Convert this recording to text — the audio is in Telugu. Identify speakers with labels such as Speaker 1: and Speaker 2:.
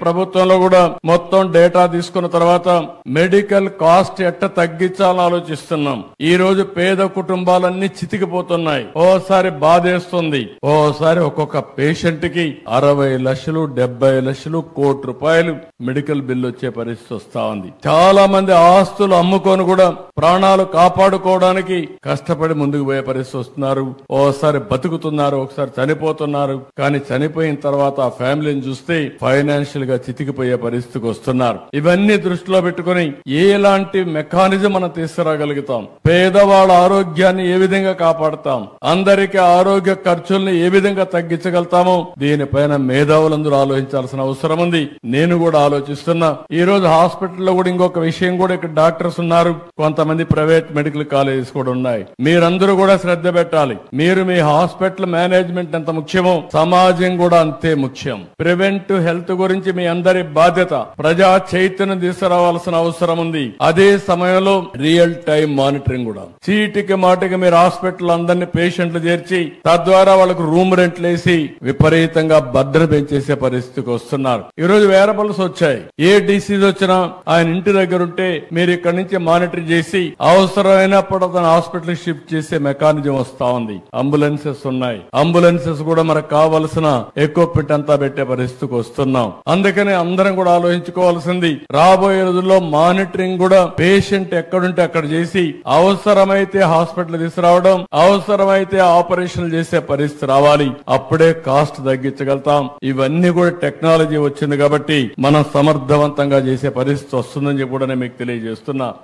Speaker 1: ప్రభుత్వంలో కూడా మొత్తం డేటా తీసుకున్న తర్వాత మెడికల్ కాస్ట్ ఎట్ట తగ్గించాలని ఆలోచిస్తున్నాం. ఈ రోజు పేద కుటుంబాలన్నీ చితికిపోతున్నాయి. ఓసారి బాధేస్తుంది, ఓసారి ఒక్కొక్క పేషెంట్ కి 60 లక్షలు 70 లక్షలు కోటి రూపాయలు మెడికల్ బిల్లు వచ్చే పరిస్థితి వస్తా ఉంది. చాలా మంది ఆస్తులు అమ్ముకొని కూడా ప్రాణాలు కాపాడుకోవడానికి కష్టపడి ముందుకు పోయే పరిస్థితి వస్తున్నారు. ఓసారి బతుకుతున్నారు, ఒకసారి చనిపోతున్నారు. కానీ చనిపోయిన తర్వాత ఆ ఫ్యామిలీని చూస్తే ఫైనాన్షియల్ గా చితికిపోయే పరిస్థితికి వస్తున్నారు. ఇవన్నీ దృష్టిలో పెట్టుకుని ఎలాంటి మెకానిజం మనం తీసుకురాగలుగుతాం, పేదవాళ్ళ ఆరోగ్యాన్ని ఏ విధంగా కాపాడుతాం, అందరికీ ఆరోగ్య ఖర్చుల్ని ఏ విధంగా తగ్గించగలుగుతామో దీనిపైన మేధావులందరూ ఆలోచించాల్సిన అవసరం ఉంది. నేను కూడా ఆలోచిస్తున్నా. ఈ రోజు హాస్పిటల్లో కూడా ఇంకొక విషయం కూడా, ఇక్కడ డాక్టర్స్ ఉన్నారు, కొంతమంది ప్రైవేట్ మెడికల్ కాలేజెస్ కూడా ఉన్నాయి. మీరందరూ కూడా శ్రద్ధ పెట్టాలి. మీరు మీ హాస్పిటల్ మేనేజ్మెంట్ ఎంత ముఖ్యమో సమాజం కూడా అంతే ముఖ్యం. ప్రివెంటివ్ హెల్త్ గురించి మీ అందరి బాధ్యత. ప్రజా చైతన్యం తీసుకురావాల్సిన అవసరం ఉంది. అదే సమయంలో రియల్ టైం మానిటరింగ్ కూడా. చీటికి మాటికి మీరు హాస్పిటల్ అందరినీ పేషెంట్లు చేర్చి తద్వారా వాళ్ళకు రూమ్ రెంట్లు వేసి విపరీతంగా భద్రత పెంచేసే పరిస్థితికి వస్తున్నారు. ఈ రోజు వేరబుల్స్ వచ్చాయి. ఏ డిసీజ్ వచ్చినా ఆయన ఇంటి దగ్గర ఉంటే మీరు ఇక్కడ నుంచి మానిటర్ చేసి అవసరమైనప్పుడు అతను హాస్పిటల్ షిఫ్ట్ చేసే మెకానిజం వస్తా ఉంది. అంబులెన్సెస్ ఉన్నాయి. అంబులెన్సెస్ కూడా మనకు కావలసిన ఎక్విప్మెంట్ అంతా పెట్టే పరిస్థితికి వస్తున్నాం. అందుకని అందరం కూడా ఆలోచించుకోవాల్సింది, రాబోయే రోజుల్లో మానిటరింగ్ కూడా పేషెంట్ ఎక్కడుంటే అక్కడ చేసి అవసరమైతే హాస్పిటల్ తీసుకురావడం, అవసరమైతే ఆపరేషన్లు చేసే పరిస్థితి రావాలి. అప్పుడే కాస్ట్ తగ్గించగలుగుతాం. ఇవన్నీ కూడా టెక్నాలజీ వచ్చింది కాబట్టి మనం సమర్థవంతంగా చేసే పరిస్థితి వస్తుందని చెప్పి కూడా నేను మీకు తెలియజేస్తున్నా.